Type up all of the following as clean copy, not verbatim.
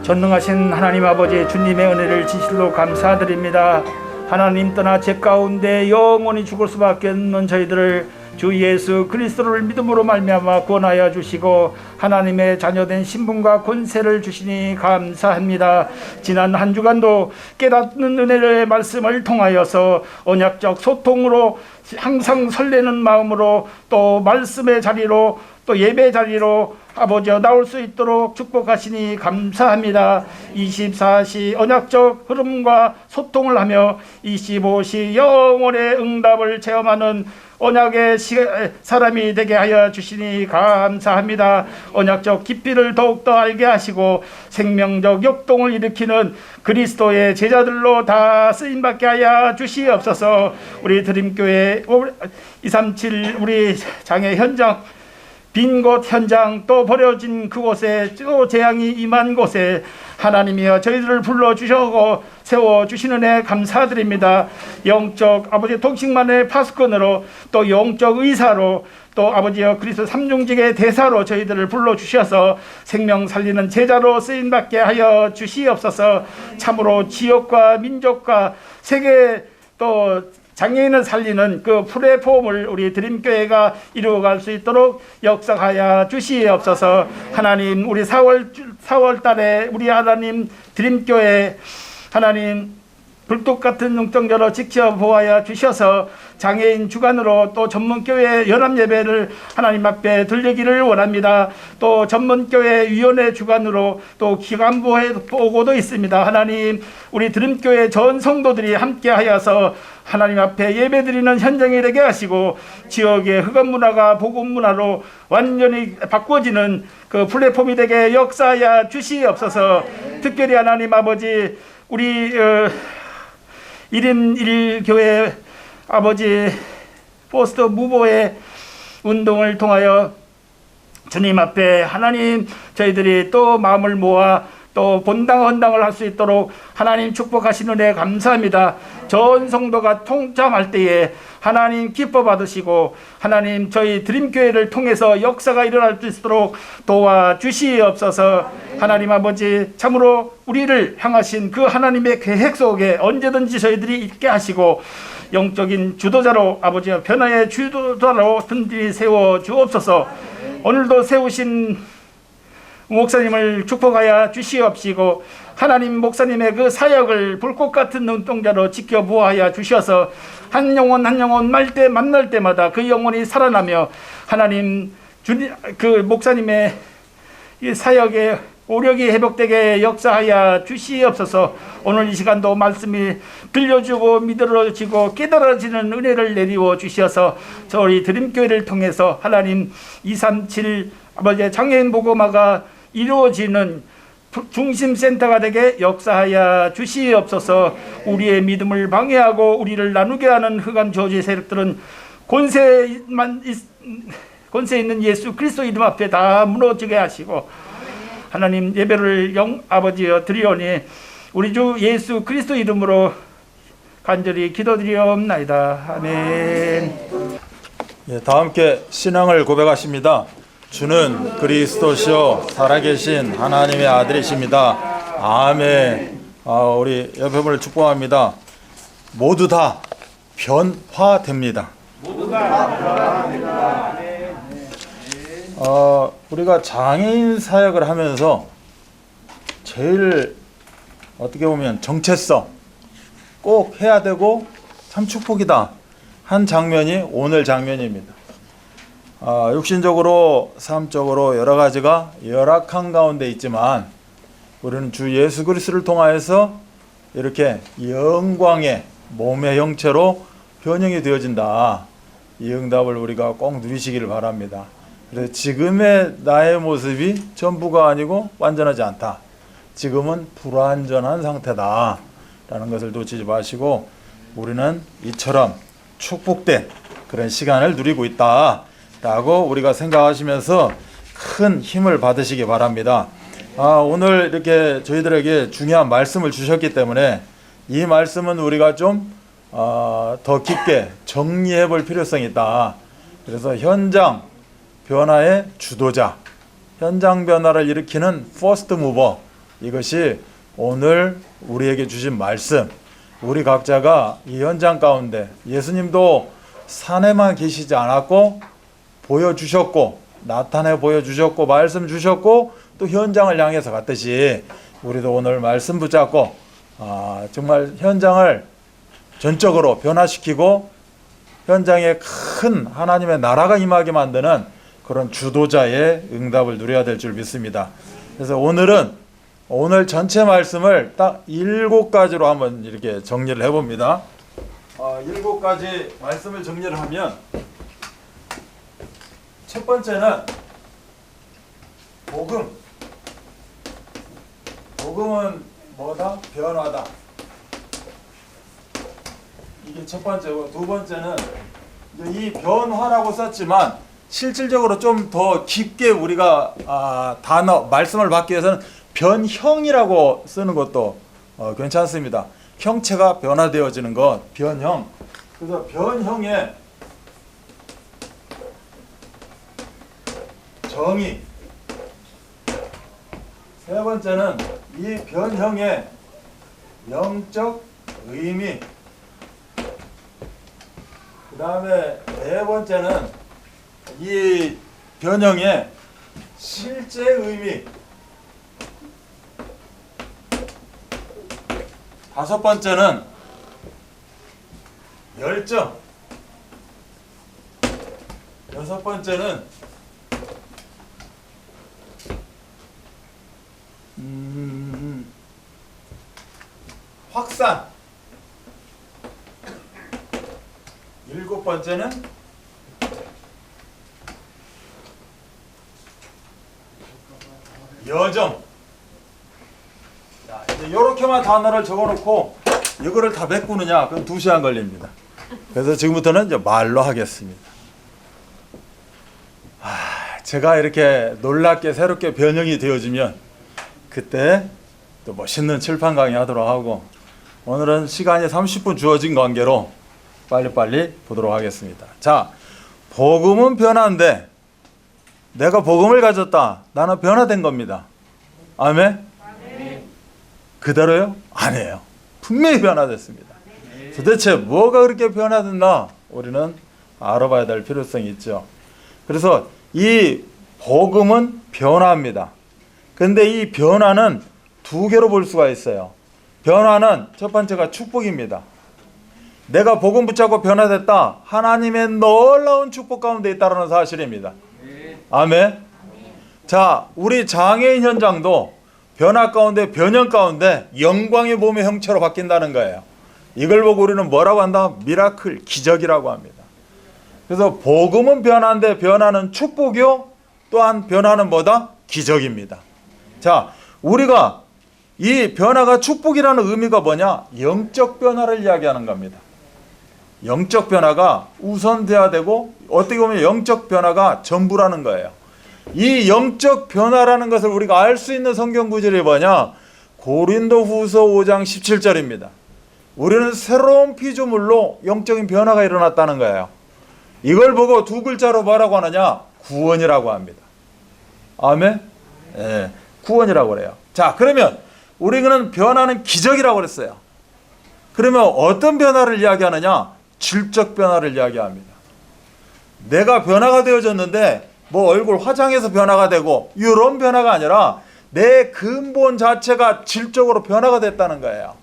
전능하신 하나님 아버지 주님의 은혜를 진실로 감사드립니다. 하나님 떠나 죄 가운데 영원히 죽을 수밖에 없는 저희들을 주 예수 그리스도를 믿음으로 말미암아 구원하여 주시고 하나님의 자녀된 신분과 권세를 주시니 감사합니다. 지난 한 주간도 깨닫는 은혜의 말씀을 통하여서 언약적 소통으로 항상 설레는 마음으로 또 말씀의 자리로 또 예배 자리로 아버지여 나올 수 있도록 축복하시니 감사합니다. 24시 언약적 흐름과 소통을 하며 25시 영원의 응답을 체험하는 언약의 사람이 되게 하여 주시니 감사합니다. 언약적 깊이를 더욱더 알게 하시고 생명적 역동을 일으키는 그리스도의 제자들로 다 쓰임받게 하여 주시옵소서. 우리 드림교회 237 우리 장애 현장 빈 곳 현장 또 버려진 그곳에 또 재앙이 임한 곳에 하나님이여 저희들을 불러주시고 세워주시는 애 감사드립니다. 영적 아버지 독식만의 파수꾼으로 또 영적 의사로 또 아버지여 그리스도 삼중직의 대사로 저희들을 불러주셔서 생명 살리는 제자로 쓰임받게 하여 주시옵소서. 참으로 지역과 민족과 세계 또 장애인을 살리는 그 플랫폼을 우리 드림교회가 이루어갈 수 있도록 역사하여 주시옵소서. 하나님 우리 4월 달에 우리 하나님 드림교회 하나님 불독 같은 영성전을 지켜보아야 주셔서 장애인 주간으로 또 전문교회 연합예배를 하나님 앞에 들리기를 원합니다. 또 전문교회 위원회 주간으로 또 기간부회 보고도 있습니다. 하나님 우리 드림교회 전 성도들이 함께 하여서 하나님 앞에 예배드리는 현장이 되게 하시고 지역의 흑암 문화가 복음 문화로 완전히 바꿔지는 그 플랫폼이 되게 역사하여 주시옵소서. 특별히 하나님 아버지 우리 1인 1교회 아버지 포스트 무보의 운동을 통하여 주님 앞에 하나님 저희들이 또 마음을 모아 또 본당 헌당을 할 수 있도록 하나님 축복하시는 데 감사합니다. 전 성도가 통참할 때에 하나님 기뻐 받으시고 하나님 저희 드림교회를 통해서 역사가 일어날 수 있도록 도와주시옵소서. 하나님 아버지 참으로 우리를 향하신 그 하나님의 계획 속에 언제든지 저희들이 있게 하시고 영적인 주도자로 아버지 변화의 주도자로 든든히 세워 주옵소서. 오늘도 세우신 목사님을 축복하여 주시옵시고 하나님 목사님의 그 사역을 불꽃 같은 눈동자로 지켜보아야 주셔서 한 영혼 한 영혼 만날 때마다 그 영혼이 살아나며 하나님 그 목사님의 이 사역의 오력이 회복되게 역사하여 주시옵소서. 오늘 이 시간도 말씀이 들려주고 믿어지고 깨달아지는 은혜를 내리워 주셔서 저희 드림교회를 통해서 하나님 237 아버지의 장애인 복음화가 이루어지는 중심센터가 되게 역사하여 주시옵소서. 우리의 믿음을 방해하고 우리를 나누게 하는 흑암 저주의 세력들은 권세 있는 예수 그리스도 이름 앞에 다 무너지게 하시고 하나님 예배를 아버지여 드리오니 우리 주 예수 그리스도 이름으로 간절히 기도드리옵나이다. 아멘. 예, 다 함께 신앙을 고백하십니다. 주는 그리스도시요 살아계신 하나님의 아들이십니다. 아멘. 우리 옆에 분을 축복합니다. 모두 다 변화됩니다. 우리가 장애인 사역을 하면서 제일 어떻게 보면 정체성 꼭 해야 되고 참 축복이다 한 장면이 오늘 장면입니다. 육신적으로 삶적으로 여러 가지가 열악한 가운데 있지만 우리는 주 예수 그리스도를 통하여서 이렇게 영광의 몸의 형체로 변형이 되어진다. 이 응답을 우리가 꼭 누리시기를 바랍니다. 그래서 지금의 나의 모습이 전부가 아니고 완전하지 않다. 지금은 불완전한 상태다 라는 것을 놓치지 마시고 우리는 이처럼 축복된 그런 시간을 누리고 있다 라고 우리가 생각하시면서 큰 힘을 받으시기 바랍니다. 오늘 이렇게 저희들에게 중요한 말씀을 주셨기 때문에 이 말씀은 우리가 좀 더 깊게 정리해 볼 필요성이 있다. 그래서 현장 변화의 주도자, 현장 변화를 일으키는 퍼스트 무버, 이것이 오늘 우리에게 주신 말씀, 우리 각자가 이 현장 가운데 예수님도 산에만 계시지 않았고 보여주셨고 나타내 보여주셨고 말씀 주셨고 또 현장을 향해서 갔듯이 우리도 오늘 말씀 붙잡고 정말 현장을 전적으로 변화시키고 현장에 큰 하나님의 나라가 임하게 만드는 그런 주도자의 응답을 누려야 될 줄 믿습니다. 그래서 오늘 전체 말씀을 딱 7가지로 한번 이렇게 정리를 해봅니다. 7가지 말씀을 정리를 하면 첫 번째는 복음은 뭐다? 변화다. 이게 첫 번째고, 두 번째는 이 변화라고 썼지만 실질적으로 좀 더 깊게 우리가 말씀을 받기 위해서는 변형이라고 쓰는 것도 괜찮습니다. 형체가 변화되어지는 것, 변형. 그래서 변형의 정의. 세 번째는 이 변형의 영적 의미. 그 다음에 네 번째는 이 변형의 실제 의미. 다섯 번째는 열정. 여섯 번째는 확산. 일곱 번째는 여정. 자, 이제 이렇게만 단어를 적어놓고 이거를 다 메꾸느냐? 그럼 2시간 걸립니다. 그래서 지금부터는 이제 말로 하겠습니다. 제가 이렇게 놀랍게 새롭게 변형이 되어지면 그때 또 멋있는 칠판 강의 하도록 하고, 오늘은 시간이 30분 주어진 관계로 빨리빨리 보도록 하겠습니다. 자, 복음은 변화인데 내가 복음을 가졌다. 나는 변화된 겁니다. 아멘? 그대로요? 아니에요. 분명히 변화됐습니다. 도대체 뭐가 그렇게 변화됐나? 우리는 알아봐야 될 필요성이 있죠. 그래서 이 복음은 변화입니다. 근데 이 변화는 2개로 볼 수가 있어요. 변화는 첫 번째가 축복입니다. 내가 복음 붙잡고 변화됐다. 하나님의 놀라운 축복 가운데 있다는 사실입니다. 아멘. 자, 우리 장애인 현장도 변화 가운데, 변형 가운데 영광의 몸의 형체로 바뀐다는 거예요. 이걸 보고 우리는 뭐라고 한다? 미라클, 기적이라고 합니다. 그래서 복음은 변화인데 변화는 축복이요, 또한 변화는 뭐다? 기적입니다. 자, 우리가 이 변화가 축복이라는 의미가 뭐냐? 영적 변화를 이야기하는 겁니다. 영적 변화가 우선돼야 되고, 어떻게 보면 영적 변화가 전부라는 거예요. 이 영적 변화라는 것을 우리가 알 수 있는 성경 구절이 뭐냐? 고린도후서 5장 17절입니다. 우리는 새로운 피조물로 영적인 변화가 일어났다는 거예요. 이걸 보고 2글자로 뭐라고 하느냐? 구원이라고 합니다. 아멘? 네, 구원이라고 그래요. 자, 그러면 우리는 변화는 기적이라고 그랬어요. 그러면 어떤 변화를 이야기하느냐? 질적 변화를 이야기합니다. 내가 변화가 되어졌는데 뭐 얼굴 화장해서 변화가 되고 이런 변화가 아니라 내 근본 자체가 질적으로 변화가 됐다는 거예요.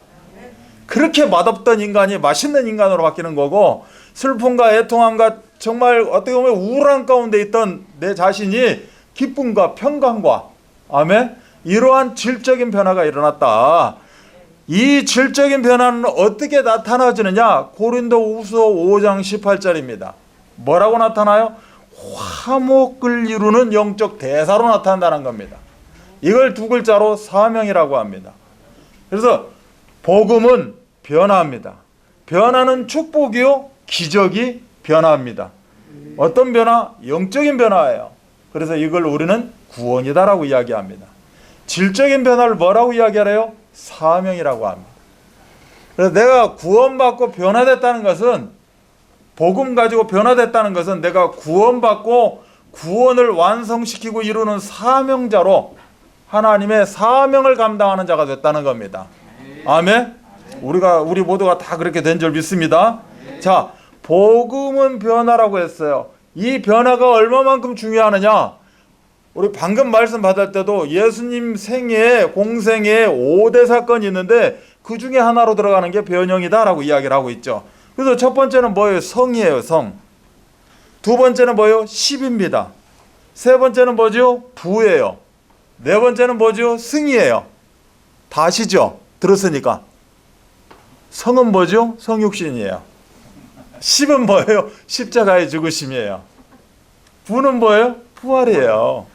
그렇게 맛없던 인간이 맛있는 인간으로 바뀌는 거고, 슬픔과 애통함과 정말 어떻게 보면 우울한 가운데 있던 내 자신이 기쁨과 평강과, 아멘, 이러한 질적인 변화가 일어났다. 이 질적인 변화는 어떻게 나타나지느냐? 고린도후서 5장 18절입니다. 뭐라고 나타나요? 화목을 이루는 영적 대사로 나타난다는 겁니다. 이걸 2글자로 사명이라고 합니다. 그래서 복음은 변화입니다. 변화는 축복이요, 기적이 변화입니다. 어떤 변화? 영적인 변화예요. 그래서 이걸 우리는 구원이다라고 이야기합니다. 질적인 변화를 뭐라고 이야기하래요? 사명이라고 합니다. 그래서 내가 구원받고 변화됐다는 것은, 복음 가지고 변화됐다는 것은 내가 구원받고 구원을 완성시키고 이루는 사명자로 하나님의 사명을 감당하는 자가 됐다는 겁니다. 아멘. 우리 모두가 다 그렇게 된 줄 믿습니다. 자, 복음은 변화라고 했어요. 이 변화가 얼마만큼 중요하느냐? 우리 방금 말씀 받을 때도 예수님 생애, 공생에 5대 사건이 있는데 그 중에 하나로 들어가는 게 변형이다라고 이야기를 하고 있죠. 그래서 첫 번째는 뭐예요? 성이에요, 성. 두 번째는 뭐예요? 십입니다. 세 번째는 뭐죠? 부예요. 네 번째는 뭐죠? 승이에요. 다 아시죠? 들었으니까. 성은 뭐죠? 성육신이에요. 십은 뭐예요? 십자가의 죽으심이에요. 부는 뭐예요? 부활이에요.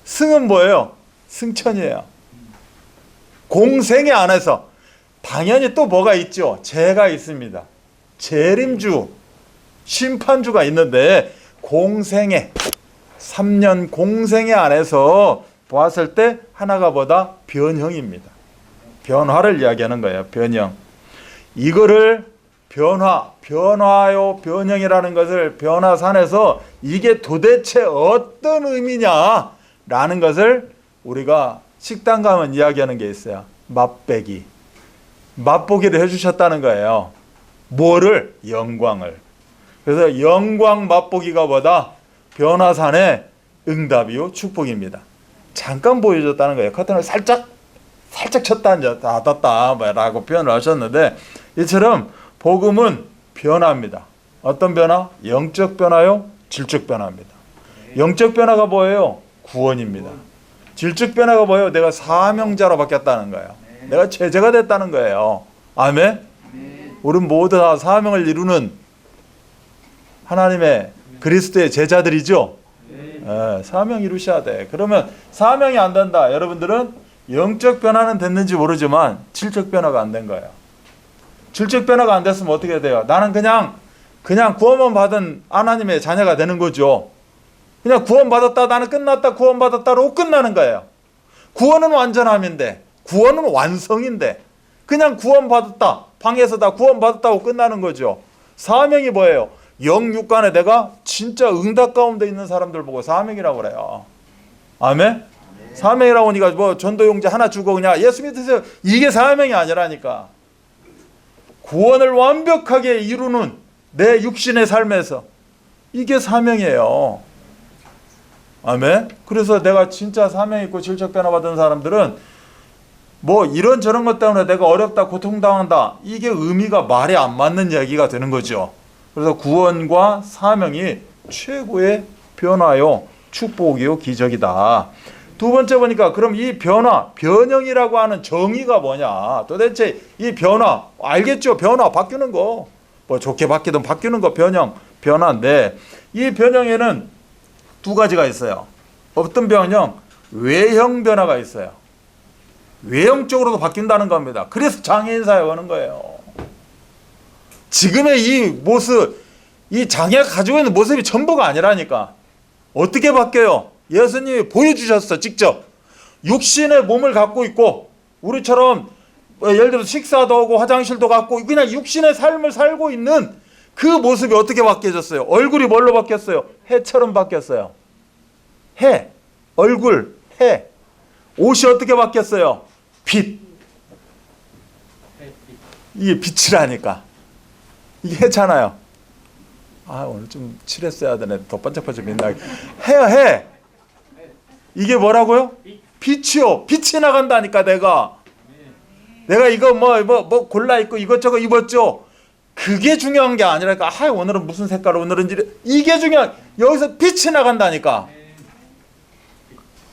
승은 뭐예요? 승천이에요. 공생애 안에서 당연히 또 뭐가 있죠? 죄가 있습니다. 재림주, 심판주가 있는데 공생애, 3년 공생애 안에서 보았을 때 하나가 뭐다? 변형입니다. 변화를 이야기하는 거예요. 변형. 이거를 변화요, 변형이라는 것을 변화산에서 이게 도대체 어떤 의미냐라는 것을 우리가 식당 가면 이야기하는 게 있어요. 맛배기. 맛보기를 해주셨다는 거예요. 뭐를? 영광을. 그래서 영광 맛보기가 뭐다? 변화산의 응답이요, 축복입니다. 잠깐 보여줬다는 거예요. 커튼을 살짝 쳤다 닫았다 라고 표현을 하셨는데, 이처럼 복음은 변화입니다. 어떤 변화? 영적 변화요, 질적 변화입니다. 영적 변화가 뭐예요? 구원입니다. 질적 변화가 뭐예요? 내가 사명자로 바뀌었다는 거예요. 내가 제자가 됐다는 거예요. 아멘? 우리는 모두 다 사명을 이루는 하나님의 그리스도의 제자들이죠. 사명 이루셔야 돼. 그러면 사명이 안 된다. 여러분들은 영적 변화는 됐는지 모르지만 질적 변화가 안 된 거예요. 질적 변화가 안 됐으면 어떻게 돼요? 나는 그냥 구원만 받은 하나님의 자녀가 되는 거죠. 그냥 구원받았다, 나는 끝났다, 구원받았다로 끝나는 거예요. 구원은 완전함인데, 구원은 완성인데, 그냥 구원받았다, 방에서 다 구원받았다고 끝나는 거죠. 사명이 뭐예요? 영육간에 내가 진짜 응답 가운데 있는 사람들 보고 사명이라고 그래요. 아멘? 사명이라고 하니까 뭐 전도용지 하나 주고 그냥 예수 믿으세요, 이게 사명이 아니라니까. 구원을 완벽하게 이루는 내 육신의 삶에서 이게 사명이에요. 아멘. 그래서 내가 진짜 사명 있고 질적 변화 받은 사람들은 뭐 이런저런 것 때문에 내가 어렵다, 고통당한다, 이게 의미가 말이 안 맞는 얘기가 되는 거죠. 그래서 구원과 사명이 최고의 변화요, 축복이요, 기적이다. 두 번째 보니까 그럼 이 변화, 변형이라고 하는 정의가 뭐냐? 도대체 이 변화, 알겠죠? 변화, 바뀌는 거. 뭐 좋게 바뀌든 바뀌는 거 변화인데, 이 변형에는 두 가지가 있어요. 어떤 변형? 외형 변화가 있어요. 외형적으로도 바뀐다는 겁니다. 그래서 장애인 사회 오는 거예요. 지금의 이 모습, 이 장애가 가지고 있는 모습이 전부가 아니라니까. 어떻게 바뀌어요? 예수님이 보여주셨어, 직접. 육신의 몸을 갖고 있고, 우리처럼 예를 들어서 식사도 하고 화장실도 갖고 그냥 육신의 삶을 살고 있는 그 모습이 어떻게 바뀌어졌어요? 얼굴이 뭘로 바뀌었어요? 해처럼 바뀌었어요. 해, 얼굴, 해. 옷이 어떻게 바뀌었어요? 빛. 이게 빛이라니까. 이게 해잖아요. 오늘 좀 칠했어야 되네. 더 반짝반짝 빛나게. 해. 이게 뭐라고요? 빛이요. 빛이 나간다니까. 내가 이거 뭐 골라 입고 이것저것 입었죠. 그게 중요한 게 아니라니까. 오늘은 무슨 색깔, 오늘은 이게 중요한. 여기서 빛이 나간다니까.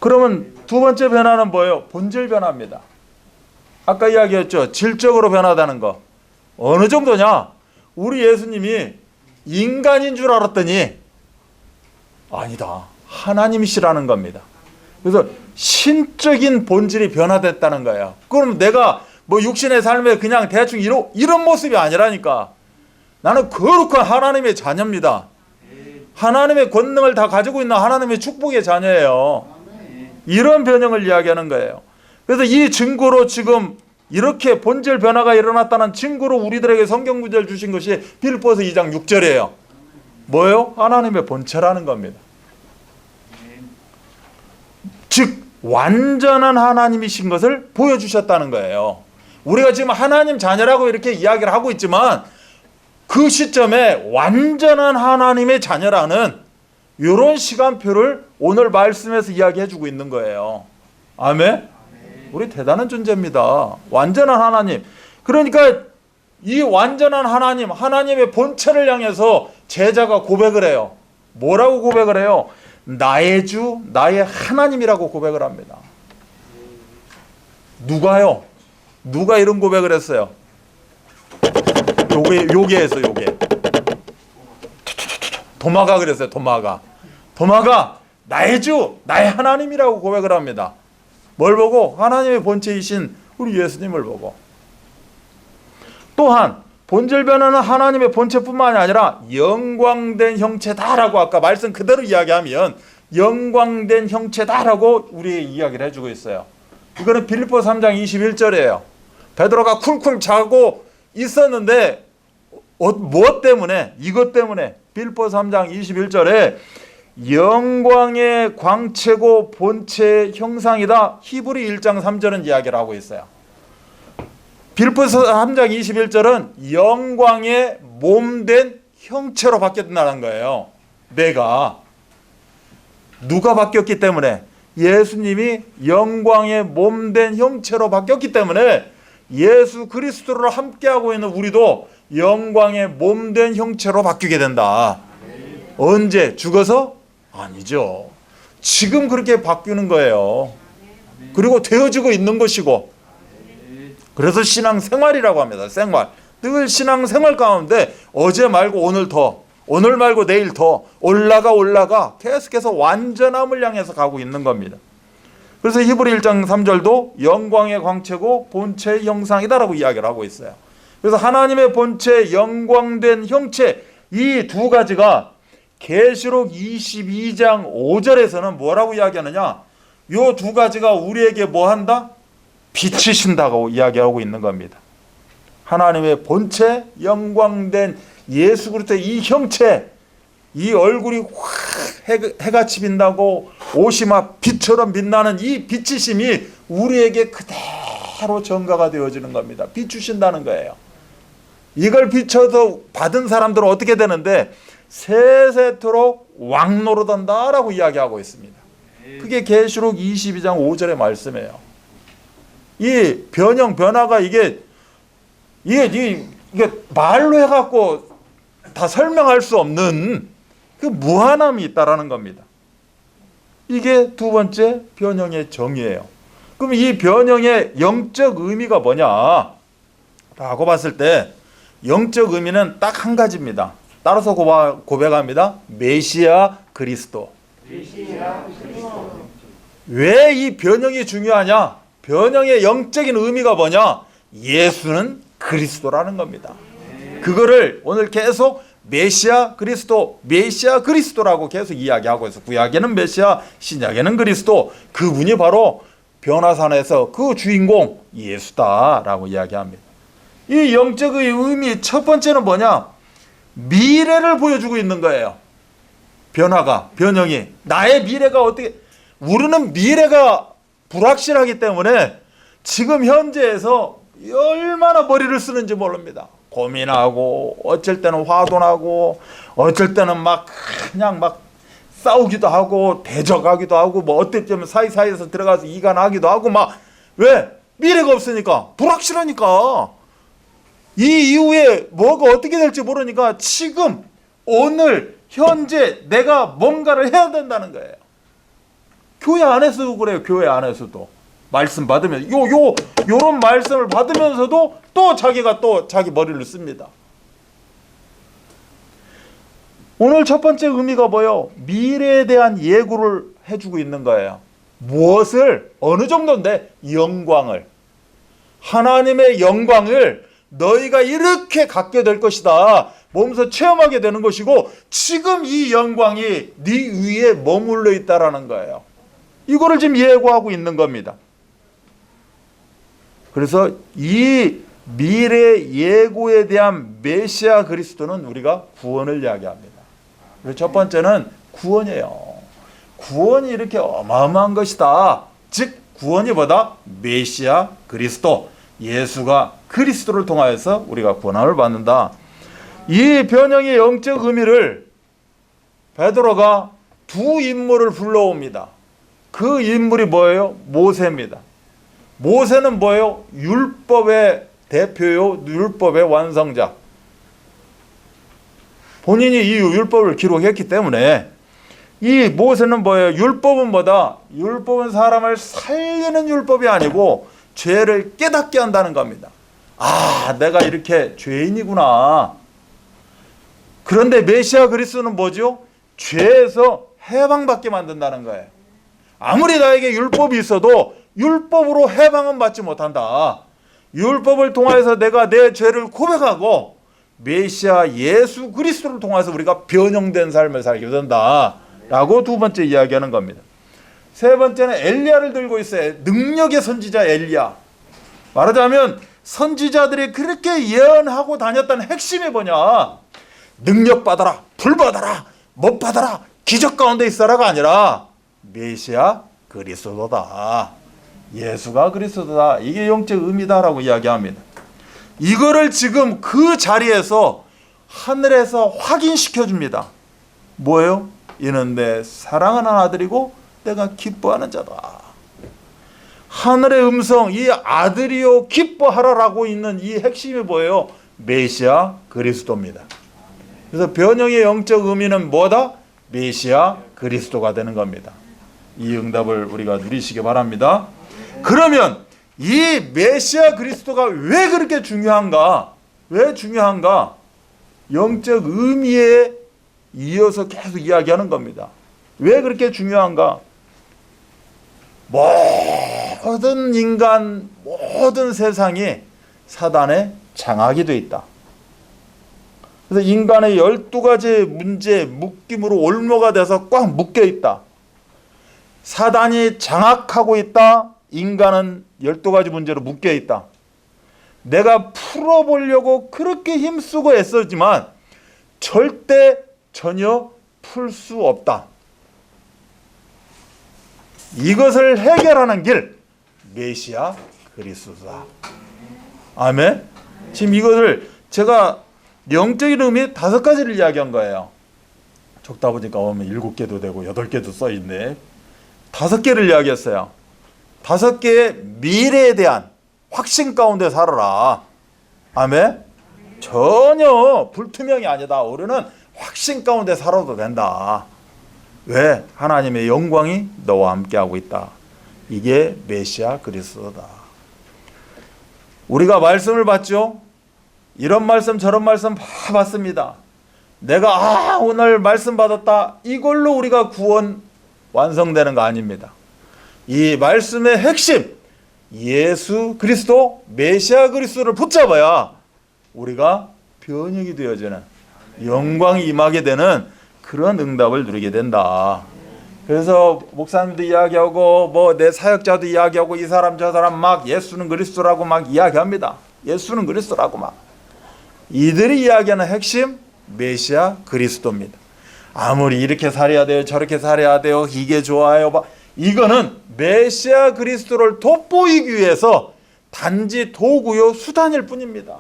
그러면 두 번째 변화는 뭐예요? 본질 변화입니다. 아까 이야기했죠. 질적으로 변화하다는 거. 어느 정도냐? 우리 예수님이 인간인 줄 알았더니 아니다, 하나님이시라는 겁니다. 그래서 신적인 본질이 변화됐다는 거예요. 그럼 내가 뭐 육신의 삶에 그냥 대충 이런 모습이 아니라니까. 나는 거룩한 하나님의 자녀입니다. 하나님의 권능을 다 가지고 있는 하나님의 축복의 자녀예요. 이런 변형을 이야기하는 거예요. 그래서 이 증거로 지금 이렇게 본질 변화가 일어났다는 증거로 우리들에게 성경 구절을 주신 것이 빌립보서 2장 6절이에요. 뭐예요? 하나님의 본체라는 겁니다. 즉 완전한 하나님이신 것을 보여주셨다는 거예요. 우리가 지금 하나님 자녀라고 이렇게 이야기를 하고 있지만 그 시점에 완전한 하나님의 자녀라는 이런 시간표를 오늘 말씀에서 이야기해 주고 있는 거예요. 아멘? 우리 대단한 존재입니다. 완전한 하나님. 그러니까 이 완전한 하나님, 하나님의 본체를 향해서 제자가 고백을 해요. 뭐라고 고백을 해요? 나의 주, 나의 하나님이라고 고백을 합니다. 누가요? 누가 이런 고백을 했어요? 요게에서 요게. 도마가 그랬어요. 도마가 나의 주, 나의 하나님이라고 고백을 합니다. 뭘 보고? 하나님의 본체이신 우리 예수님을 보고. 또한 본질 변화는 하나님의 본체뿐만이 아니라 영광된 형체다라고 아까 말씀 그대로 이야기하면 영광된 형체다라고 우리 이야기를 해주고 있어요. 이거는 빌립보 3장 21절이에요. 베드로가 쿨쿨 자고 있었는데 무엇 때문에? 이것 때문에 빌립보 3장 21절에 영광의 광채고 본체의 형상이다. 히브리 1장 3절은 이야기를 하고 있어요. 빌립보 3장 21절은 영광의 몸된 형체로 바뀌었다는 거예요. 내가 누가 바뀌었기 때문에? 예수님이 영광의 몸된 형체로 바뀌었기 때문에 예수 그리스도를 함께하고 있는 우리도 영광의 몸된 형체로 바뀌게 된다. 언제? 죽어서? 아니죠. 지금 그렇게 바뀌는 거예요. 그리고 되어지고 있는 것이고, 그래서 신앙생활이라고 합니다. 생활. 늘 신앙생활 가운데 어제 말고 오늘 더, 오늘 말고 내일 더 올라가 계속해서 완전함을 향해서 가고 있는 겁니다. 그래서 히브리 1장 3절도 영광의 광채고 본체의 형상이다라고 이야기를 하고 있어요. 그래서 하나님의 본체, 영광된 형체, 이 두 가지가 계시록 22장 5절에서는 뭐라고 이야기하느냐? 이 두 가지가 우리에게 뭐 한다? 비치신다고 이야기하고 있는 겁니다. 하나님의 본체, 영광된 예수 그리스도의 이 형체, 이 얼굴이 확 해같이 빛나고 옷이 막 빛처럼 빛나는 이 비치심이 우리에게 그대로 전가가 되어지는 겁니다. 비추신다는 거예요. 이걸 비춰서 받은 사람들은 어떻게 되는데 세세토록 왕노릇한다라고 이야기하고 있습니다. 그게 계시록 22장 5절의 말씀이에요. 이 변화가 이게 말로 해갖고 다 설명할 수 없는 그 무한함이 있다라는 겁니다. 이게 두 번째 변형의 정의예요. 그럼 이 변형의 영적 의미가 뭐냐? 라고 봤을 때 영적 의미는 딱 한 가지입니다. 따라서 고백합니다. 메시아 그리스도. 왜 이 변형이 중요하냐? 변형의 영적인 의미가 뭐냐? 예수는 그리스도라는 겁니다. 그거를 오늘 계속 메시아 그리스도라고 계속 이야기하고 있어요. 구약에는 메시아, 신약에는 그리스도. 그분이 바로 변화산에서 그 주인공 예수다라고 이야기합니다. 이 영적의 의미 첫 번째는 뭐냐? 미래를 보여주고 있는 거예요. 변형이. 나의 미래가 어떻게, 우리는 미래가 불확실하기 때문에 지금 현재에서 얼마나 머리를 쓰는지 모릅니다. 고민하고, 어쩔 때는 화도 나고, 어쩔 때는 그냥 싸우기도 하고, 대적하기도 하고, 어떨 때는 사이사이에서 들어가서 이간하기도 하고, 왜? 미래가 없으니까, 불확실하니까. 이 이후에 뭐가 어떻게 될지 모르니까 지금, 오늘, 현재 내가 뭔가를 해야 된다는 거예요. 교회 안에서도 그래요. 교회 안에서도. 말씀 받으면 요런 말씀을 받으면서도 또 자기가 또 자기 머리를 씁니다. 오늘 첫 번째 의미가 뭐예요? 미래에 대한 예고를 해주고 있는 거예요. 무엇을? 어느 정도인데? 영광을. 하나님의 영광을 너희가 이렇게 갖게 될 것이다. 몸소 체험하게 되는 것이고 지금 이 영광이 네 위에 머물러 있다라는 거예요. 이거를 지금 예고하고 있는 겁니다. 그래서 이 미래 예고에 대한 메시아 그리스도는 우리가 구원을 이야기합니다. 그래서 첫 번째는 구원이에요. 구원이 이렇게 어마어마한 것이다. 즉 구원이 뭐다? 메시아 그리스도, 예수가 그리스도를 통하여서 우리가 구원을 받는다. 이 변형의 영적 의미를 베드로가 두 인물을 불러옵니다. 그 인물이 뭐예요? 모세입니다. 모세는 뭐예요? 율법의 대표요, 율법의 완성자. 본인이 이 율법을 기록했기 때문에 이 모세는 뭐예요? 율법은 뭐다? 율법은 사람을 살리는 율법이 아니고 죄를 깨닫게 한다는 겁니다. 아, 내가 이렇게 죄인이구나. 그런데 메시아 그리스도는 뭐죠? 죄에서 해방받게 만든다는 거예요. 아무리 나에게 율법이 있어도 율법으로 해방은 받지 못한다. 율법을 통해서 내가 내 죄를 고백하고 메시아 예수 그리스도를 통해서 우리가 변형된 삶을 살게 된다 라고 두 번째 이야기하는 겁니다. 세 번째는 엘리야를 들고 있어요. 능력의 선지자 엘리야. 말하자면 선지자들이 그렇게 예언하고 다녔던 핵심이 뭐냐? 능력 받아라, 불 받아라, 못 받아라, 기적 가운데 있어라가 아니라 메시아 그리스도다, 예수가 그리스도다, 이게 영적 의미다라고 이야기합니다. 이거를 지금 그 자리에서 하늘에서 확인시켜 줍니다. 뭐예요? 이는 내 사랑하는 아들이고 내가 기뻐하는 자다. 하늘의 음성, 이 아들이요 기뻐하라라고 있는 이 핵심이 뭐예요? 메시아 그리스도입니다. 그래서 변형의 영적 의미는 뭐다? 메시아 그리스도가 되는 겁니다. 이 응답을 우리가 누리시기 바랍니다. 그러면 이 메시아 그리스도가 왜 그렇게 중요한가? 왜 중요한가? 영적 의미에 이어서 계속 이야기하는 겁니다. 왜 그렇게 중요한가? 모든 인간, 모든 세상이 사단의 장악이 되어 있다. 그래서 인간의 12가지 문제, 묶임으로 올무가 돼서 꽉 묶여 있다. 사단이 장악하고 있다. 인간은 12가지 문제로 묶여 있다. 내가 풀어보려고 그렇게 힘쓰고 애쓰지만 절대 전혀 풀 수 없다. 이것을 해결하는 길, 메시아 그리스도다. 아멘. 지금 이것을 제가 영적인 의미 5가지를 이야기한 거예요. 적다 보니까 오면 7개도 되고 8개도 써있네. 5개를 이야기했어요. 5개의 미래에 대한 확신 가운데 살아라. 아멘. 전혀 불투명이 아니다. 우리는 확신 가운데 살아도 된다. 왜? 하나님의 영광이 너와 함께하고 있다. 이게 메시아 그리스도다. 우리가 말씀을 받죠. 이런 말씀 저런 말씀 다 받습니다. 내가 오늘 말씀 받았다, 이걸로 우리가 구원 완성되는 거 아닙니다. 이 말씀의 핵심, 예수 그리스도, 메시아 그리스도를 붙잡아야 우리가 변형이 되어지는, 영광이 임하게 되는 그런 응답을 누리게 된다. 그래서 목사님도 이야기하고 뭐 내 사역자도 이야기하고 이 사람 저 사람 막 예수는 그리스도라고 막 이야기합니다. 예수는 그리스도라고 막. 이들이 이야기하는 핵심, 메시아 그리스도입니다. 아무리 이렇게 살아야 돼요, 저렇게 살아야 돼요, 이게 좋아요, 이거는 메시아 그리스도를 돋보이기 위해서 단지 도구요, 수단일 뿐입니다.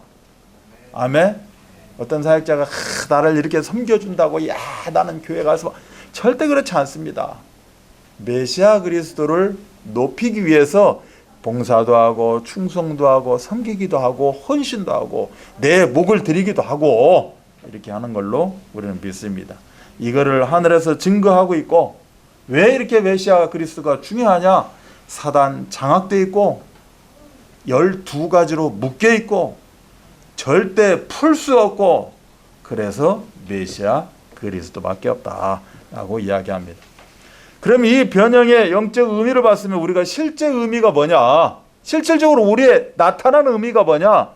아멘. 어떤 사역자가 나를 이렇게 섬겨준다고, 야 나는 교회 가서, 절대 그렇지 않습니다. 메시아 그리스도를 높이기 위해서 봉사도 하고 충성도 하고 섬기기도 하고 헌신도 하고 내 목을 드리기도 하고 이렇게 하는 걸로 우리는 믿습니다. 이거를 하늘에서 증거하고 있고, 왜 이렇게 메시아 그리스도가 중요하냐? 사단 장악되어 있고 12가지로 묶여 있고 절대 풀 수 없고, 그래서 메시아 그리스도밖에 없다라고 이야기합니다. 그럼 이 변형의 영적 의미를 봤으면 우리가 실제 의미가 뭐냐? 실질적으로 우리의 나타나는 의미가 뭐냐?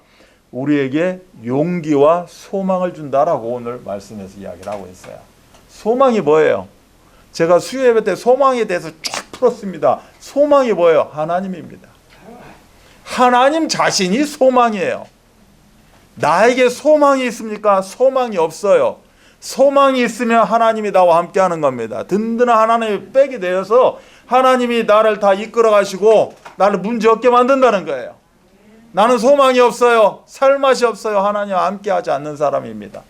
우리에게 용기와 소망을 준다라고 오늘 말씀에서 이야기를 하고 있어요. 소망이 뭐예요? 제가 수요 예배 때 소망에 대해서 쫙 풀었습니다. 소망이 뭐예요? 하나님입니다. 하나님 자신이 소망이에요. 나에게 소망이 있습니까? 소망이 없어요. 소망이 있으면 하나님이 나와 함께 하는 겁니다. 든든한 하나님의 백이 되어서 하나님이 나를 다 이끌어 가시고 나를 문제 없게 만든다는 거예요. 나는 소망이 없어요, 살맛이 없어요, 하나님과 함께 하지 않는 사람입니다.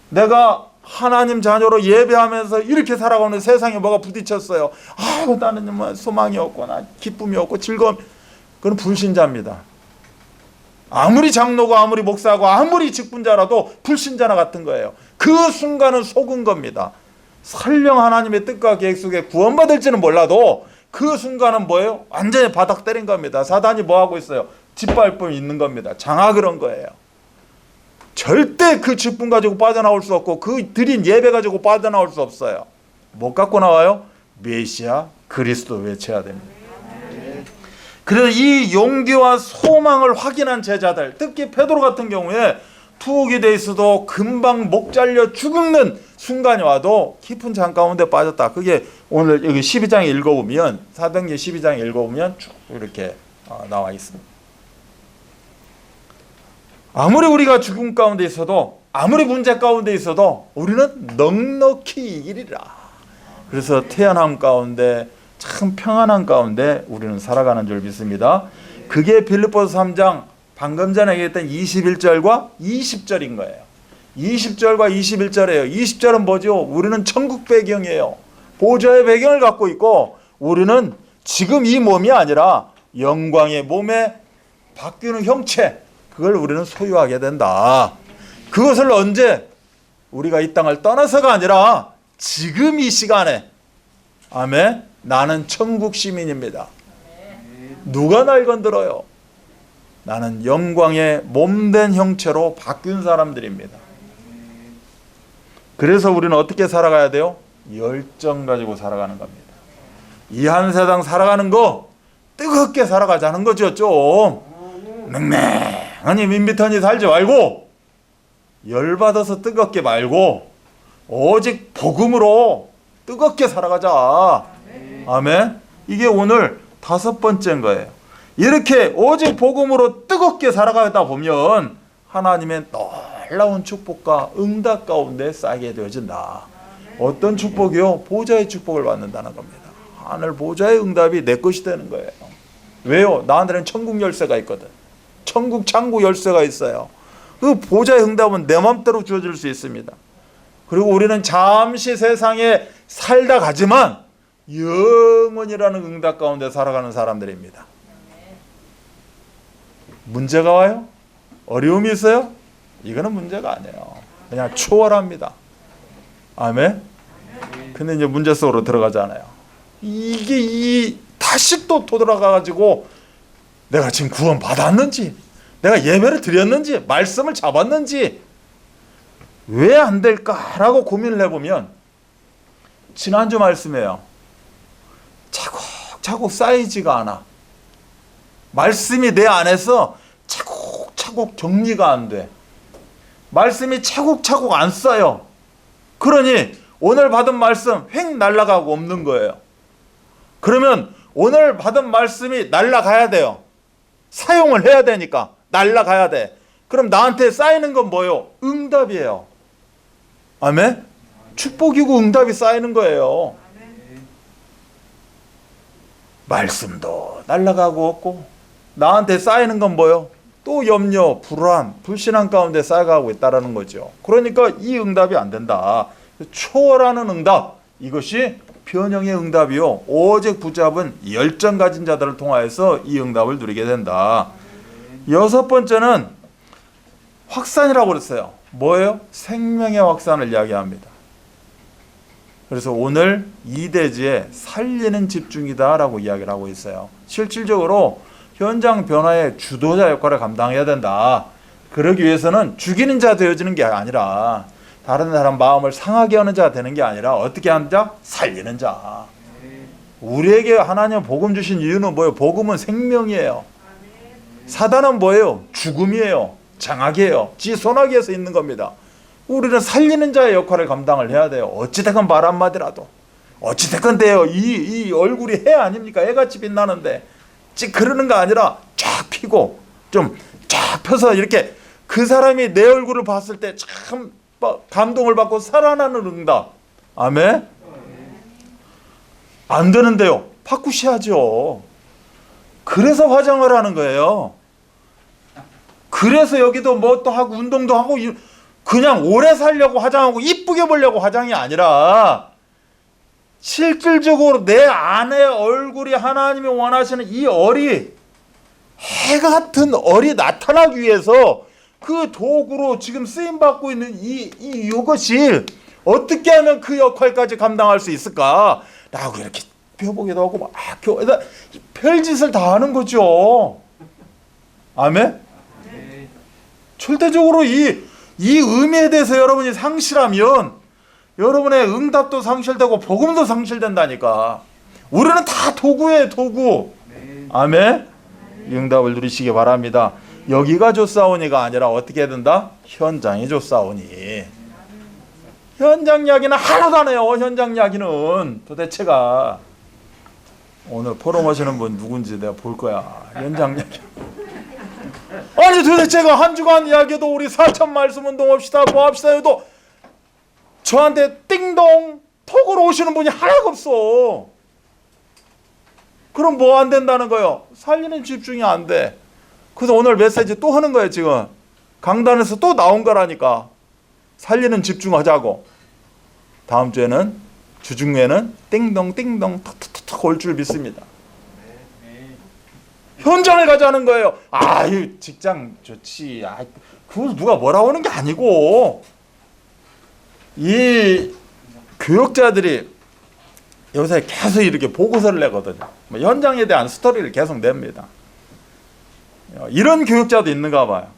내가 하나님 자녀로 예배하면서 이렇게 살아가는 세상에 뭐가 부딪혔어요. 아유, 나는 정말 소망이 없고 나 기쁨이 없고 즐거움. 그건 불신자입니다. 아무리 장로고 아무리 목사고 아무리 직분자라도 불신자나 같은 거예요. 그 순간은 속은 겁니다. 설령 하나님의 뜻과 계획 속에 구원받을지는 몰라도 그 순간은 뭐예요? 완전히 바닥 때린 겁니다. 사단이 뭐 하고 있어요? 짓밟고 있는 겁니다. 장악을 한 거예요. 절대 그 직분 가지고 빠져나올 수 없고 그 드린 예배 가지고 빠져나올 수 없어요. 못 갖고 나와요? 메시아 그리스도 외쳐야 됩니다. 그래서 이 용기와 소망을 확인한 제자들, 특히 베드로 같은 경우에 투옥이 돼 있어도 금방 목 잘려 죽는 순간이 와도 깊은 잠 가운데 빠졌다. 그게 오늘 여기 12장에 읽어보면, 사도행전 12장에 읽어보면 쭉 이렇게 나와 있습니다. 아무리 우리가 죽음 가운데 있어도, 아무리 문제 가운데 있어도 우리는 넉넉히 이기리라. 그래서 태어남 가운데 참 평안한 가운데 우리는 살아가는 줄 믿습니다. 그게 빌립보서 3장 방금 전에 얘기했던 21절과 20절인 거예요. 20절과 21절이에요. 20절은 뭐죠? 우리는 천국 배경이에요. 보좌의 배경을 갖고 있고 우리는 지금 이 몸이 아니라 영광의 몸에 바뀌는 형체, 그걸 우리는 소유하게 된다. 그것을 언제? 우리가 이 땅을 떠나서가 아니라 지금 이 시간에. 아멘. 나는 천국 시민입니다. 누가 날 건드려요? 나는 영광의 몸된 형체로 바뀐 사람들입니다. 그래서 우리는 어떻게 살아가야 돼요? 열정 가지고 살아가는 겁니다. 이 한 세상 살아가는 거 뜨겁게 살아가자는 거죠. 좀 맹맹하니 밋밋하니 살지 말고, 열받아서 뜨겁게 말고 오직 복음으로 뜨겁게 살아가자. 아멘. 이게 오늘 5번째인 거예요. 이렇게 오직 복음으로 뜨겁게 살아가다 보면 하나님의 놀라운 축복과 응답 가운데 쌓이게 되어진다. 어떤 축복이요? 보좌의 축복을 받는다는 겁니다. 하늘 보좌의 응답이 내 것이 되는 거예요. 왜요? 나한테는 천국 열쇠가 있거든. 천국 창구 열쇠가 있어요. 그 보좌의 응답은 내 맘대로 주어질 수 있습니다. 그리고 우리는 잠시 세상에 살다 가지만 영원이라는 응답 가운데 살아가는 사람들입니다. 문제가 와요? 어려움이 있어요? 이거는 문제가 아니에요. 그냥 초월합니다. 아멘? 근데 이제 문제 속으로 들어가잖아요. 이게 다시 또 돌아가가지고 내가 지금 구원 받았는지, 내가 예배를 드렸는지, 말씀을 잡았는지 왜 안 될까라고 고민을 해보면 지난주 말씀이에요. 차곡차곡 쌓이지가 않아. 말씀이 내 안에서 차곡차곡 정리가 안 돼. 말씀이 차곡차곡 안 쌓여. 그러니 오늘 받은 말씀 휙 날아가고 없는 거예요. 그러면 오늘 받은 말씀이 날아가야 돼요. 사용을 해야 되니까 날아가야 돼. 그럼 나한테 쌓이는 건 뭐예요? 응답이에요. 아멘? 축복이고 응답이 쌓이는 거예요. 말씀도 날아가고 없고 나한테 쌓이는 건 뭐예요? 또 염려, 불안, 불신앙 가운데 쌓여가고 있다는 거죠. 그러니까 이 응답이 안 된다. 초월하는 응답, 이것이 변형의 응답이요, 오직 붙잡은 열정 가진 자들을 통하여서 이 응답을 누리게 된다. 6번째는 확산이라고 그랬어요. 뭐예요? 생명의 확산을 이야기합니다. 그래서 오늘 이 대지에 살리는 집중이다 라고 이야기를 하고 있어요. 실질적으로 현장 변화의 주도자 역할을 감당해야 된다. 그러기 위해서는 죽이는 자 되어지는 게 아니라, 다른 사람 마음을 상하게 하는 자가 되는 게 아니라 어떻게 하는 자? 살리는 자. 우리에게 하나님 복음 주신 이유는 뭐예요? 복음은 생명이에요. 사단은 뭐예요? 죽음이에요. 장악이에요. 지 손아귀에서 있는 겁니다. 우리는 살리는 자의 역할을 감당을 해야 돼요. 어찌됐건 말 한마디라도, 어찌됐건 돼요. 이 얼굴이 해 아닙니까? 해같이 빛나는데 그러는 거 아니라 쫙 피고 좀 쫙 펴서 이렇게 그 사람이 내 얼굴을 봤을 때 참 감동을 받고 살아나는 응답. 아멘? 안 되는데요. 바꾸셔야죠. 그래서 화장을 하는 거예요. 그래서 여기도 뭐 또 하고 운동도 하고 그냥 오래 살려고 화장하고 이쁘게 보려고 화장이 아니라 실질적으로 내 안의 얼굴이 하나님이 원하시는 이 얼이 해 같은 얼이 나타나기 위해서 그 도구로 지금 쓰임받고 있는 이것이 어떻게 하면 그 역할까지 감당할 수 있을까? 라고 이렇게 펴보기도 하고 막 별짓을 다 하는 거죠. 아멘? 절대적으로 이 의미에 대해서 여러분이 상실하면 여러분의 응답도 상실되고 복음도 상실된다니까. 우리는 다 도구예요, 도구. 아멘? 이 응답을 누리시기 바랍니다. 여기가 좋사오니가 아니라 어떻게 된다? 현장이 좋사오니. 현장 이야기는 하나도 안 해요. 현장 이야기는 도대체가. 오늘 포럼 하시는 분 누군지 내가 볼 거야. 현장 이야기. 아니 도대체가 한 주간 이야기도 우리 4천 말씀 운동합시다 뭐 합시다 해도 저한테 띵동 톡으로 오시는 분이 하나가 없어. 그럼 뭐 안 된다는 거예요? 살리는 집중이 안 돼. 그래서 오늘 메시지 또 하는 거예요. 지금 강단에서 또 나온 거라니까. 살리는 집중하자고. 다음 주에는 주중에는 띵동 띵동 톡톡톡 올 줄 믿습니다. 현장을 가자는 거예요. 아유 직장 좋지. 그걸 누가 뭐라고 하는 게 아니고 이 교육자들이 요새 계속 이렇게 보고서를 내거든요. 현장에 대한 스토리를 계속 냅니다. 이런 교육자도 있는가 봐요.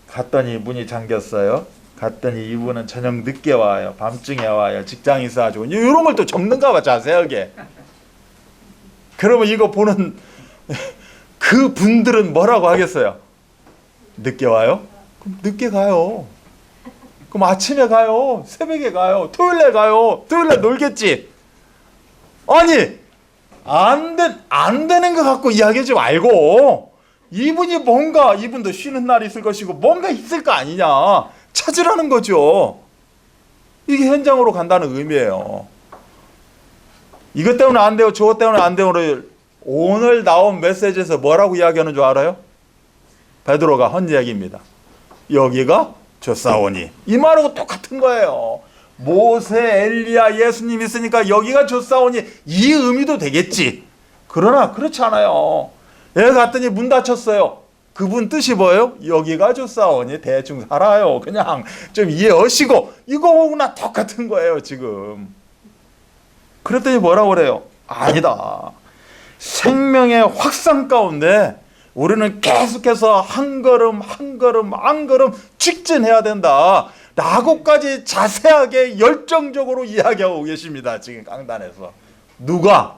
갔더니 문이 잠겼어요. 갔더니 이분은 저녁 늦게 와요. 밤중에 와요. 직장이 있어가지고 이런 걸 또 적는가 봐 자세하게. 그러면 이거 보는 그 분들은 뭐라고 하겠어요? 늦게 와요? 그럼 늦게 가요. 그럼 아침에 가요. 새벽에 가요. 토요일에 가요. 토요일에 놀겠지. 아니 안 되는 거 갖고 이야기하지 말고 이분이 뭔가 이분도 쉬는 날이 있을 것이고 뭔가 있을 거 아니냐 찾으라는 거죠. 이게 현장으로 간다는 의미예요. 이것 때문에 안 돼요. 저것 때문에 안 돼요를 오늘 나온 메시지에서 뭐라고 이야기하는 줄 알아요? 베드로가 한 이야기입니다. 여기가 좋사오니. 이 말하고 똑같은 거예요. 모세, 엘리야, 예수님 있으니까 여기가 좋사오니 이 의미도 되겠지. 그러나 그렇지 않아요. 얘 갔더니 문 닫혔어요. 그분 뜻이 뭐예요? 여기가 좋사오니 대충 살아요. 그냥 좀 이해하시고 이거나 똑같은 거예요 지금. 그랬더니 뭐라고 그래요? 아니다. 생명의 확산 가운데 우리는 계속해서 한 걸음 한 걸음 한 걸음 직진해야 된다 라고까지 자세하게 열정적으로 이야기하고 계십니다. 지금 강단에서. 누가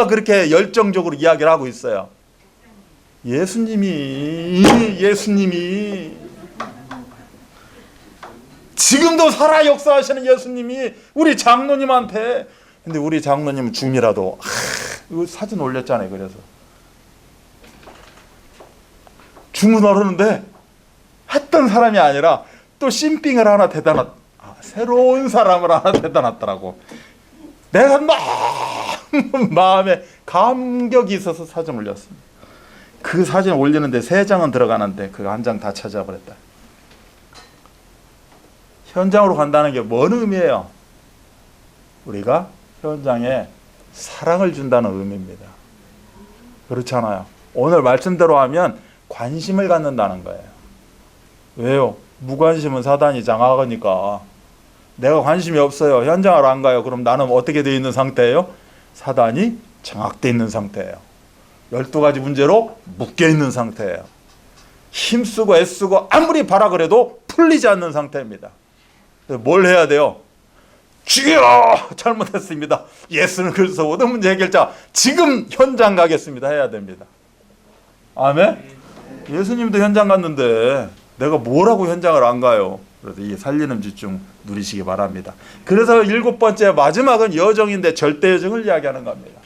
그렇게 열정적으로 이야기를 하고 있어요? 예수님이 지금도 살아 역사하시는 예수님이 우리 장로님한테. 근데 우리 장로님은 줌이라도 이거 사진 올렸잖아요. 그래서 줌은 오르는데 했던 사람이 아니라 또 심핑을 하나 새로운 사람을 하나 대다 놨더라고. 내가 너무 마음에 감격이 있어서 사진 올렸습니다. 그 사진 올리는데 3장은 들어가는데 그거 한 장 다 찾아버렸다. 현장으로 간다는 게 뭔 의미예요? 우리가 현장에 사랑을 준다는 의미입니다. 그렇잖아요. 오늘 말씀대로 하면 관심을 갖는다는 거예요. 왜요? 무관심은 사단이 장악하니까. 내가 관심이 없어요. 현장을 안 가요. 그럼 나는 어떻게 되어 있는 상태예요? 사단이 장악되어 있는 상태예요. 12가지 문제로 묶여 있는 상태예요. 힘쓰고 애쓰고 아무리 바라 그래도 풀리지 않는 상태입니다. 뭘 해야 돼요? 주여 잘못했습니다. 예수는 그래서 모든 문제 해결자 지금 현장 가겠습니다 해야 됩니다. 아멘? 예수님도 현장 갔는데 내가 뭐라고 현장을 안 가요? 그래서 이 살리는 집중 누리시기 바랍니다. 그래서 7번째 마지막은 여정인데 절대 여정을 이야기하는 겁니다.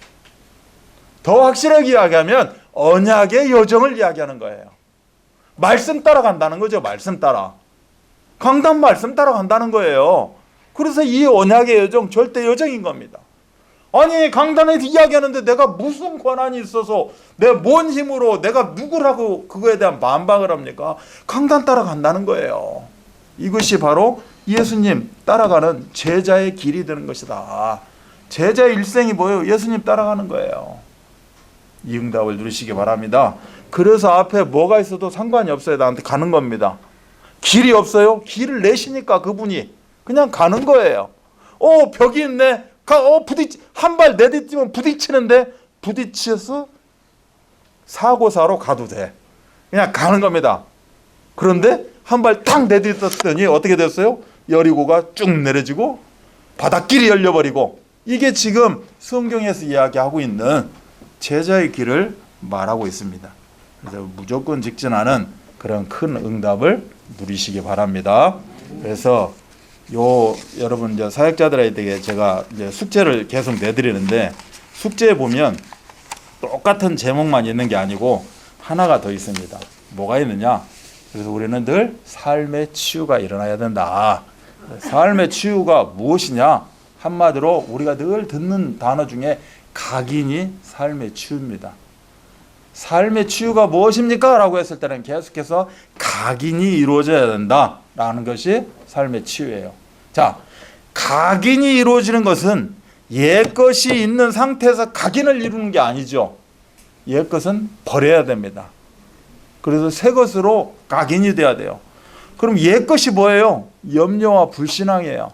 더 확실하게 이야기하면 언약의 여정을 이야기하는 거예요. 말씀 따라간다는 거죠. 말씀 따라. 강단 말씀 따라간다는 거예요. 그래서 이 언약의 여정 절대 여정인 겁니다. 아니 강단에서 이야기하는데 내가 무슨 권한이 있어서 내 뭔 힘으로 내가 누구라고 그거에 대한 반박을 합니까? 강단 따라간다는 거예요. 이것이 바로 예수님 따라가는 제자의 길이 되는 것이다. 제자의 일생이 뭐예요? 예수님 따라가는 거예요. 이 응답을 누리시기 바랍니다. 그래서 앞에 뭐가 있어도 상관이 없어요. 나한테 가는 겁니다. 길이 없어요? 길을 내시니까 그분이 그냥 가는 거예요. 벽이 있네. 한 발 내딛으면 부딪히는데 부딪혀서 사고사로 가도 돼. 그냥 가는 겁니다. 그런데 한 발 딱 내딛었더니 어떻게 됐어요? 여리고가 쭉 내려지고 바닷길이 열려버리고, 이게 지금 성경에서 이야기하고 있는 제자의 길을 말하고 있습니다. 그래서 무조건 직진하는 그런 큰 응답을 누리시기 바랍니다. 그래서 여러분 이제 사역자들에게 제가 이제 숙제를 계속 내드리는데, 숙제에 보면 똑같은 제목만 있는 게 아니고 하나가 더 있습니다. 뭐가 있느냐? 그래서 우리는 늘 삶의 치유가 일어나야 된다. 삶의 치유가 무엇이냐? 한마디로 우리가 늘 듣는 단어 중에 각인이 삶의 치유입니다. 삶의 치유가 무엇입니까? 라고 했을 때는 계속해서 각인이 이루어져야 된다라는 것이 삶의 치유예요. 자, 각인이 이루어지는 것은 옛것이 있는 상태에서 각인을 이루는 게 아니죠. 옛것은 버려야 됩니다. 그래서 새 것으로 각인이 돼야 돼요. 그럼 옛것이 뭐예요? 염려와 불신앙이에요.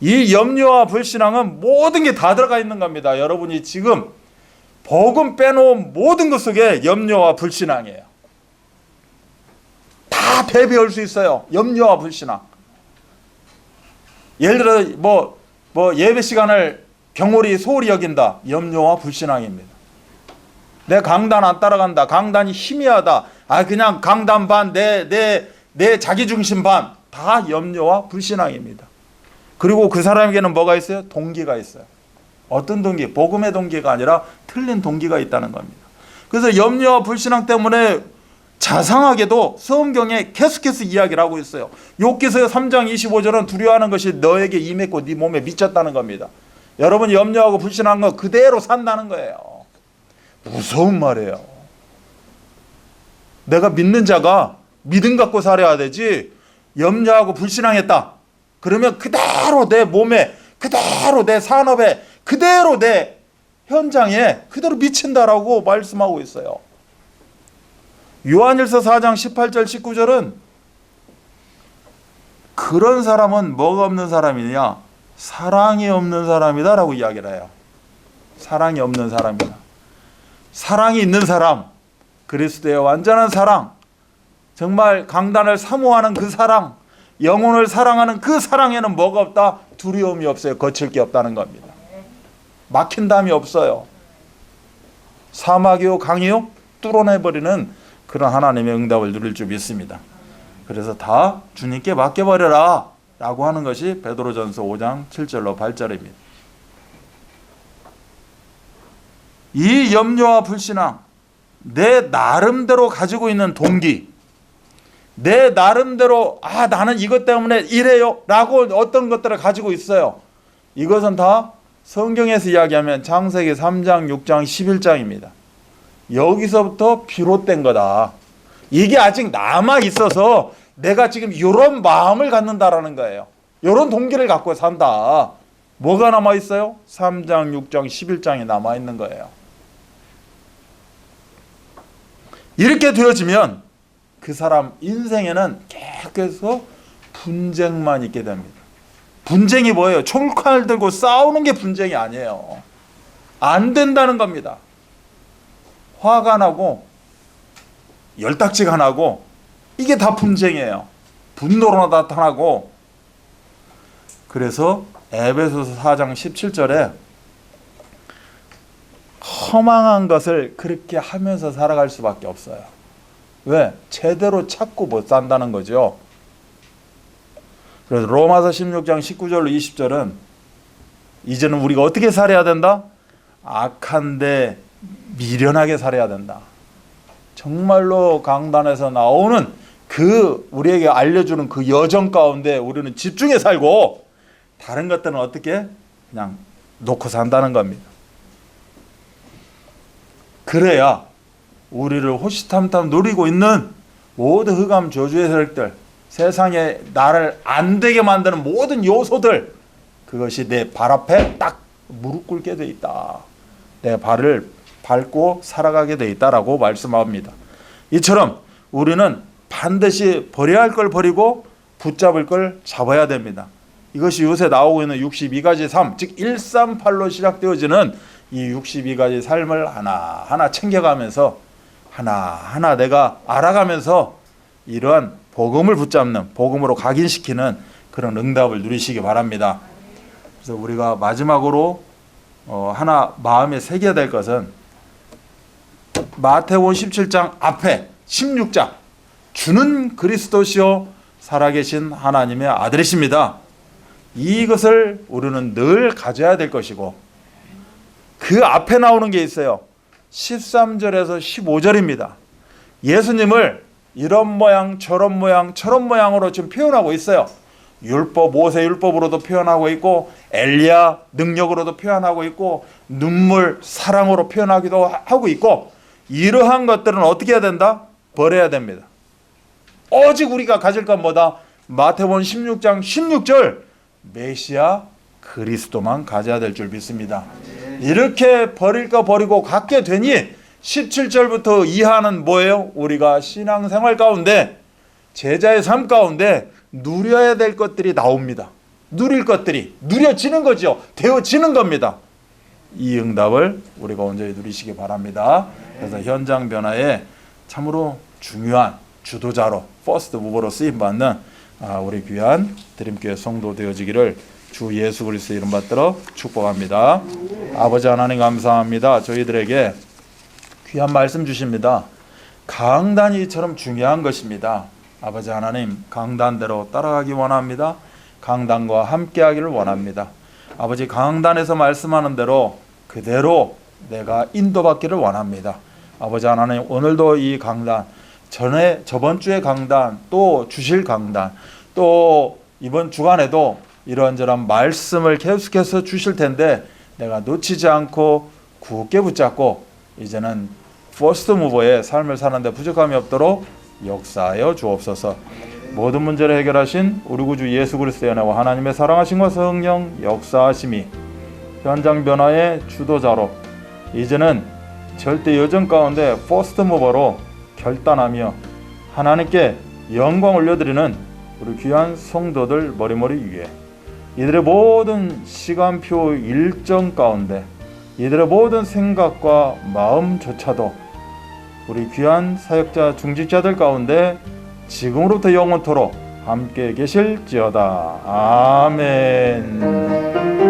이 염려와 불신앙은 모든 게 다 들어가 있는 겁니다. 여러분이 지금 복음 빼놓은 모든 것 속에 염려와 불신앙이에요. 다 배배할 수 있어요. 염려와 불신앙. 예를 들어 뭐 예배 시간을 경홀히 소홀히 여긴다. 염려와 불신앙입니다. 내 강단 안 따라간다. 강단이 희미하다. 그냥 강단 반, 내 자기중심 반. 다 염려와 불신앙입니다. 그리고 그 사람에게는 뭐가 있어요? 동기가 있어요. 어떤 동기? 복음의 동기가 아니라 틀린 동기가 있다는 겁니다. 그래서 염려와 불신앙 때문에 자상하게도 성경에 계속해서 이야기를 하고 있어요. 욥기서 3장 25절은 두려워하는 것이 너에게 임했고 네 몸에 미쳤다는 겁니다. 여러분이 염려하고 불신한 거 그대로 산다는 거예요. 무서운 말이에요. 내가 믿는 자가 믿음 갖고 살아야 되지, 염려하고 불신앙했다 그러면 그대로 내 몸에, 그대로 내 산업에, 그대로 내 현장에 그대로 미친다라고 말씀하고 있어요. 요한일서 4장 18절 19절은 그런 사람은 뭐가 없는 사람이냐? 사랑이 없는 사람이다 라고 이야기를 해요. 사랑이 없는 사람이다. 사랑이 있는 사람, 그리스도의 완전한 사랑, 정말 강단을 사모하는 그 사랑, 영혼을 사랑하는 그 사랑에는 뭐가 없다? 두려움이 없어요. 거칠 게 없다는 겁니다. 막힌 담이 없어요. 사막이요 강이요 뚫어내버리는 그런 하나님의 응답을 누릴 줄 믿습니다. 그래서 다 주님께 맡겨버려라 라고 하는 것이 베드로전서 5장 7절로 8절입니다. 이 염려와 불신앙, 내 나름대로 가지고 있는 동기, 내 나름대로 나는 이것 때문에 이래요 라고 어떤 것들을 가지고 있어요. 이것은 다 성경에서 이야기하면 창세기 3장 6장 11장입니다. 여기서부터 비롯된 거다. 이게 아직 남아 있어서 내가 지금 이런 마음을 갖는다라는 거예요. 이런 동기를 갖고 산다. 뭐가 남아 있어요? 3장 6장 11장이 남아 있는 거예요. 이렇게 되어지면 그 사람 인생에는 계속해서 분쟁만 있게 됩니다. 분쟁이 뭐예요? 총칼 들고 싸우는 게 분쟁이 아니에요. 안 된다는 겁니다. 화가 나고 열딱지가 나고 이게 다 분쟁이에요. 분노로 나타나고. 그래서 에베소서 4장 17절에 허망한 것을 그렇게 하면서 살아갈 수밖에 없어요. 왜? 제대로 찾고 못 산다는 거죠. 그래서 로마서 16장 19절로 20절은 이제는 우리가 어떻게 살아야 된다? 악한데 미련하게 살아야 된다. 정말로 강단에서 나오는 그 우리에게 알려주는 그 여정 가운데 우리는 집중해 살고 다른 것들은 어떻게 그냥 놓고 산다는 겁니다. 그래야 우리를 호시탐탐 누리고 있는 모든 흑암 저주의 세력들, 세상에 나를 안 되게 만드는 모든 요소들, 그것이 내 발 앞에 딱 무릎 꿇게 돼 있다. 내 발을 밟고 살아가게 돼 있다라고 말씀합니다. 이처럼 우리는 반드시 버려야 할 걸 버리고 붙잡을 걸 잡아야 됩니다. 이것이 요새 나오고 있는 62가지 삶, 즉 138로 시작되어지는 이 62가지 삶을 하나하나 챙겨가면서 하나하나 내가 알아가면서 이러한 복음을 붙잡는, 복음으로 각인시키는 그런 응답을 누리시기 바랍니다. 그래서 우리가 마지막으로 하나 마음에 새겨야 될 것은 마태복음 17장 앞에 16장 주는 그리스도시요 살아계신 하나님의 아들이십니다. 이것을 우리는 늘 가져야 될 것이고 그 앞에 나오는 게 있어요. 13절에서 15절입니다. 예수님을 이런 모양 저런 모양 저런 모양으로 지금 표현하고 있어요. 율법, 모세 율법으로도 표현하고 있고 엘리야 능력으로도 표현하고 있고 눈물, 사랑으로 표현하기도 하고 있고 이러한 것들은 어떻게 해야 된다? 버려야 됩니다. 오직 우리가 가질 건 뭐다? 마태복음 16장 16절 메시아 그리스도만 가져야 될 줄 믿습니다. 이렇게 버릴 거 버리고 갖게 되니 17절부터 이하는 뭐예요? 우리가 신앙생활 가운데 제자의 삶 가운데 누려야 될 것들이 나옵니다. 누릴 것들이 누려지는 거죠. 되어지는 겁니다. 이 응답을 우리가 온전히 누리시기 바랍니다. 그래서 현장 변화에 참으로 중요한 주도자로 퍼스트 무버로 쓰임받는 우리 귀한 드림교회 성도 되어지기를 주 예수 그리스도 이름 받들어 축복합니다. 아버지 하나님 감사합니다. 저희들에게 귀한 말씀 주십니다. 강단이 이처럼 중요한 것입니다. 아버지 하나님 강단대로 따라가기 원합니다. 강단과 함께하기를 원합니다. 아버지 강단에서 말씀하는 대로 그대로 내가 인도받기를 원합니다. 아버지 하나님 오늘도 이 강단 저번 주의 강단 또 주실 강단 또 이번 주간에도 이런저런 말씀을 계속해서 주실 텐데 내가 놓치지 않고 굳게 붙잡고 이제는 퍼스트 무버의 삶을 사는데 부족함이 없도록 역사하여 주옵소서. 모든 문제를 해결하신 우리 구주 예수 그리스도의 은혜와 하나님의 사랑하심과 성령 역사하심이 현장 변화의 주도자로 이제는 절대 여정 가운데 퍼스트 무버로 결단하며 하나님께 영광 올려드리는 우리 귀한 성도들 머리머리 위에 이들의 모든 시간표 일정 가운데 이들의 모든 생각과 마음조차도 우리 귀한 사역자 중직자들 가운데 지금으로부터 영원토록 함께 계실지어다. 아멘.